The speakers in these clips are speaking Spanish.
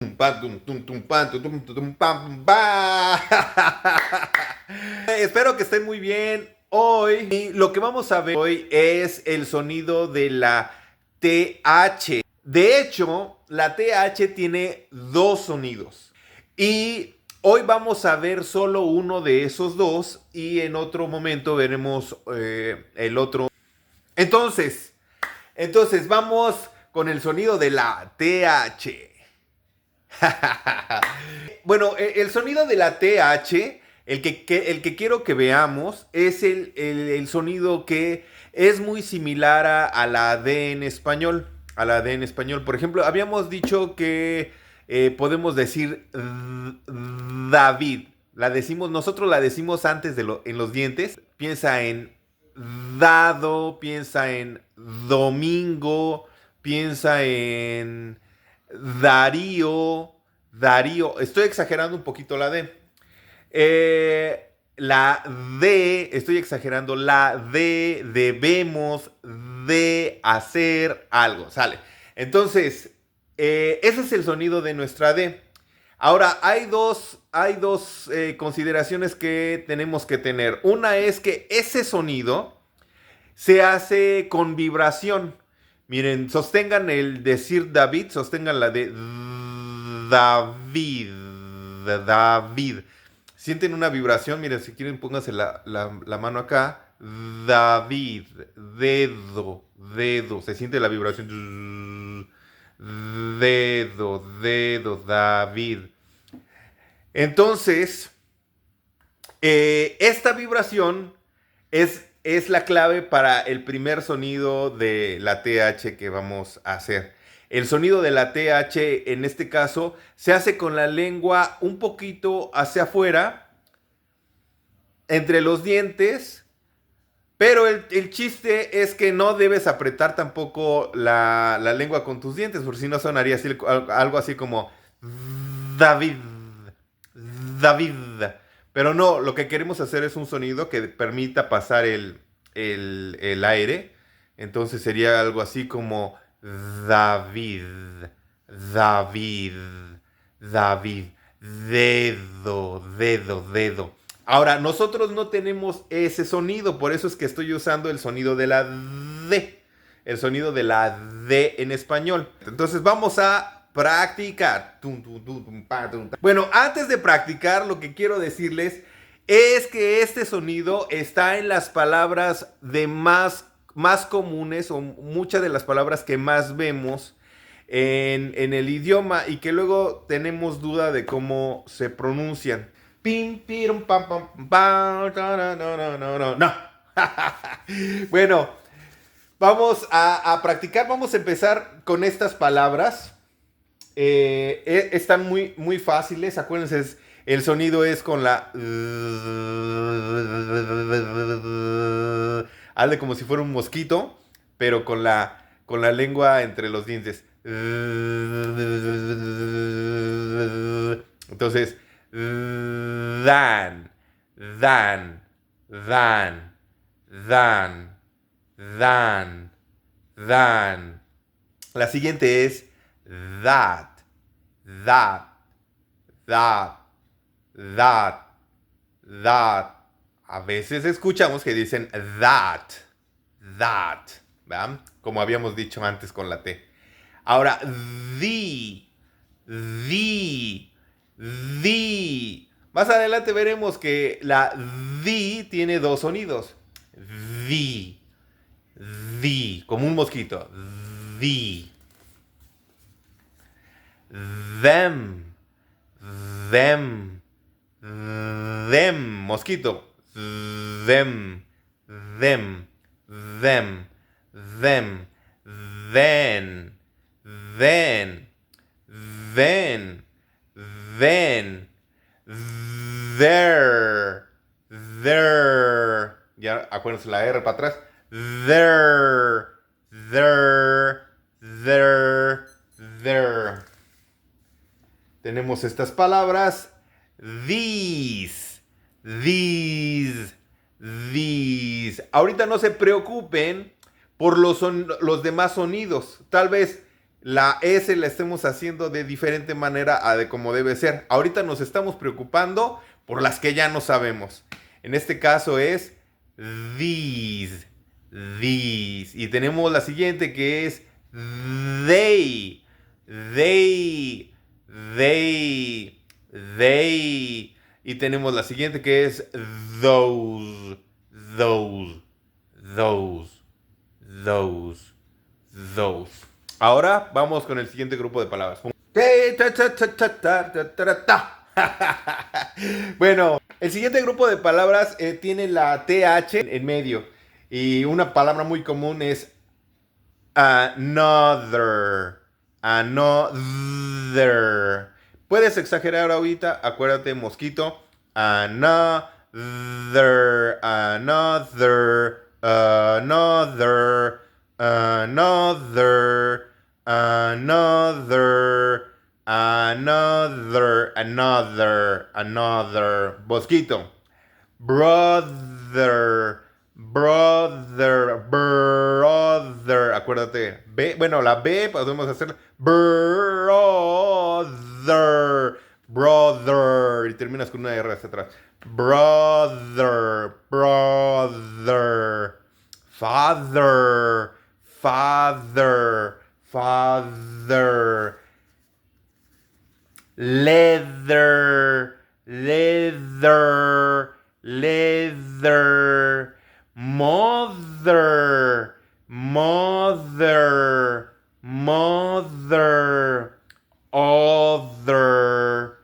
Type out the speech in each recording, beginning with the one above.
Espero que estén muy bien. Hoy lo que vamos a ver hoy es el sonido de la TH. De hecho, la TH tiene dos sonidos. Y hoy vamos a ver solo uno de esos dos y en otro momento veremos el otro. Entonces vamos con el sonido de la TH. Bueno, el sonido de la TH, el que quiero que veamos, es el sonido que es muy similar a la D en español. A la D en español. Por ejemplo, habíamos dicho que podemos decir David. Nosotros la decimos antes en los dientes. Piensa en dado, piensa en domingo, piensa en Darío, estoy exagerando un poquito la D. La D, estoy exagerando, la D, debemos de hacer algo, sale. Entonces, ese es el sonido de nuestra D. Ahora, hay dos consideraciones que tenemos que tener. Una es que ese sonido se hace con vibración. Miren, sostengan el decir David, sostengan la de David. David. Sienten una vibración, miren, si quieren pónganse la mano acá. David, dedo. Se siente la vibración. Dedo, David. Entonces, esta vibración es la clave para el primer sonido de la TH que vamos a hacer. El sonido de la TH en este caso se hace con la lengua un poquito hacia afuera, entre los dientes, pero el chiste es que no debes apretar tampoco la lengua con tus dientes, porque si no sonaría así, algo así como David, David. Pero no, lo que queremos hacer es un sonido que permita pasar el aire. Entonces sería algo así como David, David, David, dedo. Ahora, nosotros no tenemos ese sonido, por eso es que estoy usando el sonido de la D. El sonido de la D en español. Entonces vamos a practicar. Bueno, antes de practicar, lo que quiero decirles es que este sonido está en las palabras de más comunes o muchas de las palabras que más vemos en el idioma y que luego tenemos duda de cómo se pronuncian. Pim, pirum, pam, pam, pam, no. Bueno, vamos a practicar. Vamos a empezar con estas palabras. Están muy fáciles. Acuérdense, el sonido es con la... Hazle como si fuera un mosquito, pero con la lengua entre los dientes. Entonces, dan. La siguiente es that. A veces escuchamos que dicen that, ¿verdad? Como habíamos dicho antes con la T. Ahora, the. Más adelante veremos que la the tiene dos sonidos. The, como un mosquito. The. Them, mosquito. Them, then, there. Ya acuérdense la R para atrás. There. Tenemos estas palabras. These. Ahorita no se preocupen por los demás sonidos. Tal vez la S la estemos haciendo de diferente manera a de como debe ser. Ahorita nos estamos preocupando por las que ya no sabemos. En este caso es these, these. Y tenemos la siguiente que es they, they, they, they. Y tenemos la siguiente que es those, those, those, those, those. Ahora vamos con el siguiente grupo de palabras. Bueno, el siguiente grupo de palabras tiene la TH en medio. Y una palabra muy común es another. Another. Puedes exagerar ahorita, acuérdate, mosquito. Another. Another. Another. Another. Another. Another. Another. Mosquito. Brother. Brother. Acuérdate. B. Bueno, la B podemos hacer brother. Brother. Y terminas con una R hacia atrás. Brother. Brother. Father. Father. Father. Leather. Leather. Leather. Mother. Mother. Mother. Other.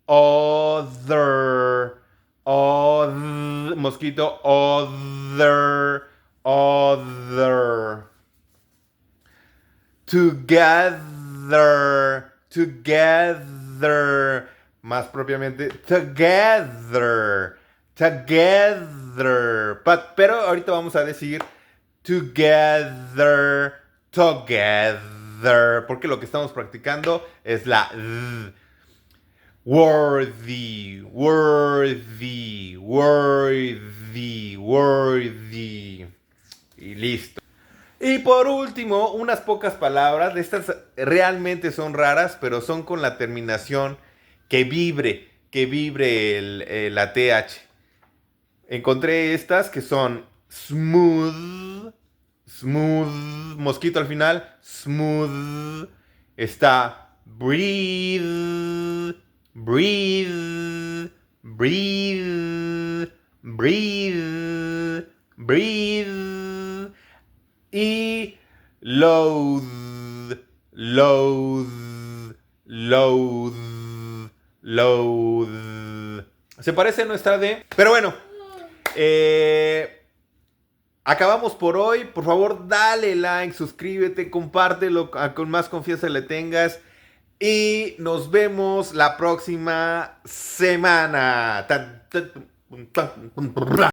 Other. Other. Mosquito. Other. Other. Together. Together. Más propiamente, together. Together. Pero ahorita vamos a decir together. Together. Porque lo que estamos practicando es la worthy. Worthy. Worthy. Worthy. Y listo. Y por último, unas pocas palabras. Estas realmente son raras, pero son con la terminación que vibre la TH. Encontré estas que son smooth, smooth, mosquito al final, smooth. Está breathe, breathe, breathe, breathe, breathe. Y loathe, loathe, loathe, loathe. Se parece a nuestra D, pero bueno. Acabamos por hoy. Por favor, dale like, suscríbete, compártelo con más confianza le tengas. Y nos vemos la próxima semana.